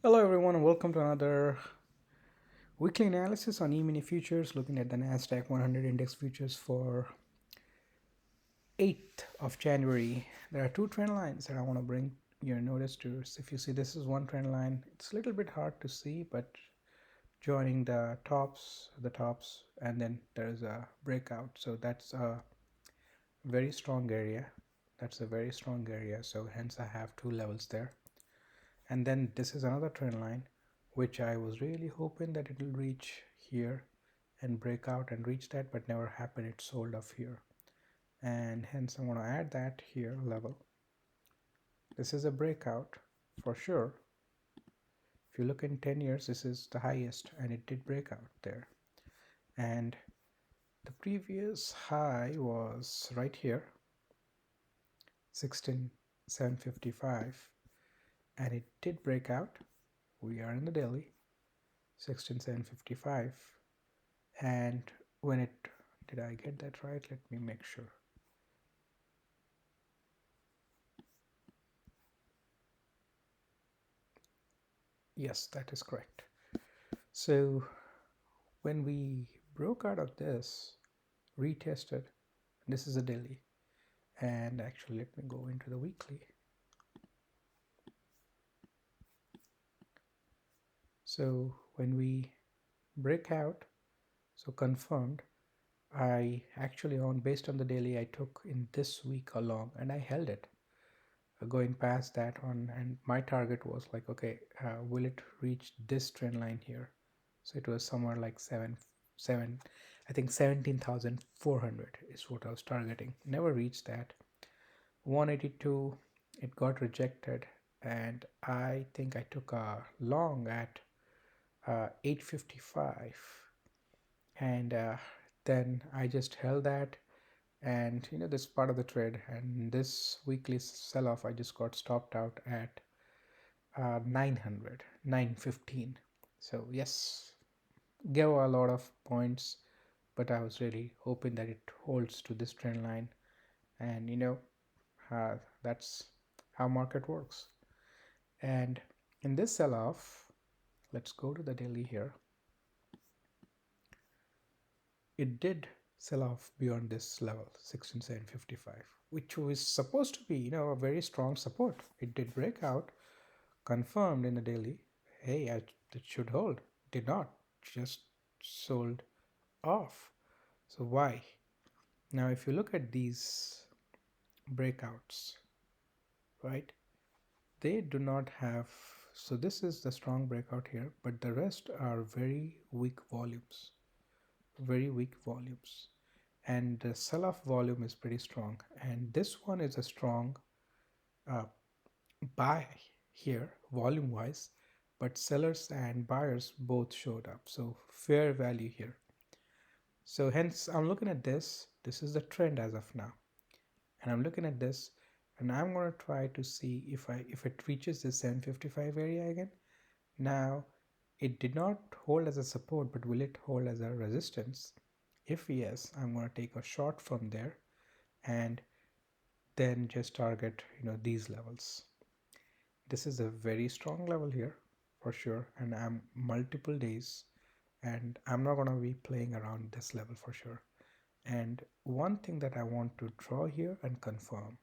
Hello everyone and welcome to another weekly analysis on EMini futures, looking at the Nasdaq 100 index futures for 8th of January. There are two trend lines that I want to bring your notice to. So if you see, this is one trend line. It's a little bit hard to see, but joining the tops, and then there's a breakout. So that's a very strong area. So hence I have two levels there. And then this is another trend line, which I was really hoping that it will reach here and break out and reach that, but never happened. It sold off here, and hence I'm going to add that here level. This is a breakout for sure. If you look in 10 years, this is the highest, and it did break out there. And the previous high was right here, 16,755, and it did break out. We are in the daily, 16,755, and when it, did I get that right? Let me make sure. Yes, that is correct. So when we broke out of this, retested, this is a daily, and actually let me go into the weekly. So when we break out, so confirmed, I actually based on the daily I took in this week along, and I held it going past that on, and my target was like, okay, will it reach this trend line here? So it was somewhere like I think 17,400 is what I was targeting. Never reached that. 182, it got rejected, and I think I took a long at 855, and then I just held that, and this part of the trade, and this weekly sell-off I just got stopped out at 915. So yes, gave a lot of points, but I was really hoping that it holds to this trend line, and that's how market works. And in this sell-off, let's go to the daily here. It did sell off beyond this level, 16,755, which was supposed to be a very strong support. It did break out, confirmed in the daily, hey, it should hold. Did not, just sold off. So why? Now if you look at these breakouts, right, they do not have, so this is the strong breakout here, but the rest are very weak volumes, and the sell-off volume is pretty strong, and this one is a strong buy here volume wise, but sellers and buyers both showed up, so fair value here. So hence I'm looking at this is the trend as of now, and I'm looking at this, and I'm going to try to see if it reaches the 755 area again. Now it did not hold as a support, but will it hold as a resistance? If yes, I'm going to take a short from there and then just target these levels. This is a very strong level here for sure, and I'm multiple days, and I'm not going to be playing around this level for sure. And one thing that I want to draw here and confirm,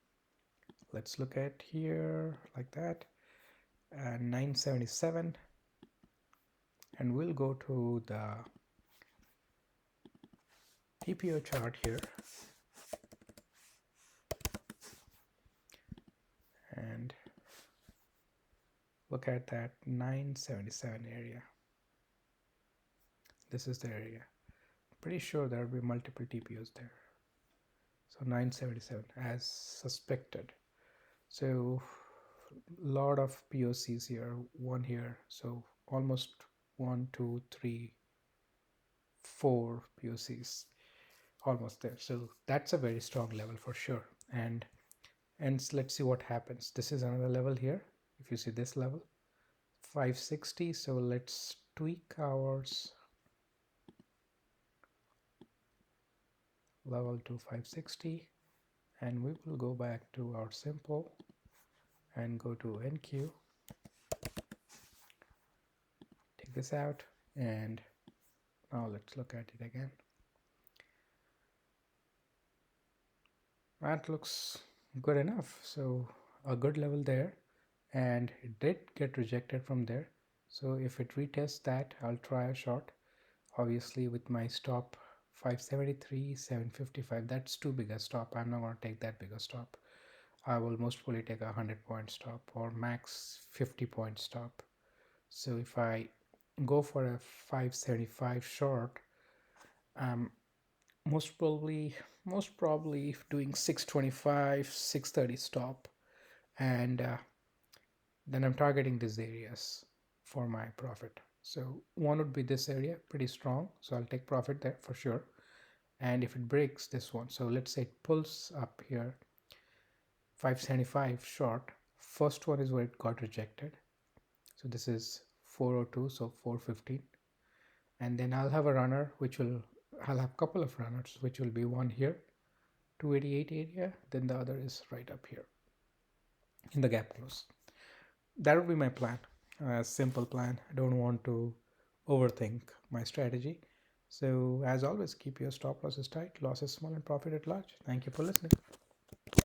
let's look at here like that, 977, and we'll go to the TPO chart here, and look at that 977 area. This is the area. Pretty sure there will be multiple TPOs there. So 977 as suspected. So lot of POCs here, one here, so almost 1 2 3 4 POCs almost there. So that's a very strong level for sure. And let's see what happens. This is another level here. If you see this level, 560, so let's tweak ours level to 560, and we will go back to our simple and go to NQ, take this out, and now let's look at it again. That looks good enough. So a good level there, and it did get rejected from there. So if it retests that, I'll try a short. Obviously with my stop 573, 755, that's too big a stop. I'm not going to take that big a stop. I will most probably take a 100-point stop or max 50-point stop. So if I go for a 575 short, I'm most probably doing 625, 630 stop, and then I'm targeting these areas for my profit. So one would be this area, pretty strong, so I'll take profit there for sure. And if it breaks this one, so let's say it pulls up here 575 short, first one is where it got rejected, so this is 402, so 415, and then I'll have a runner I'll have a couple of runners, which will be one here 288 area, then the other is right up here in the gap close. That would be my plan. A simple plan. I don't want to overthink my strategy. So as always, keep your stop losses tight, losses small, and profit at large. Thank you for listening.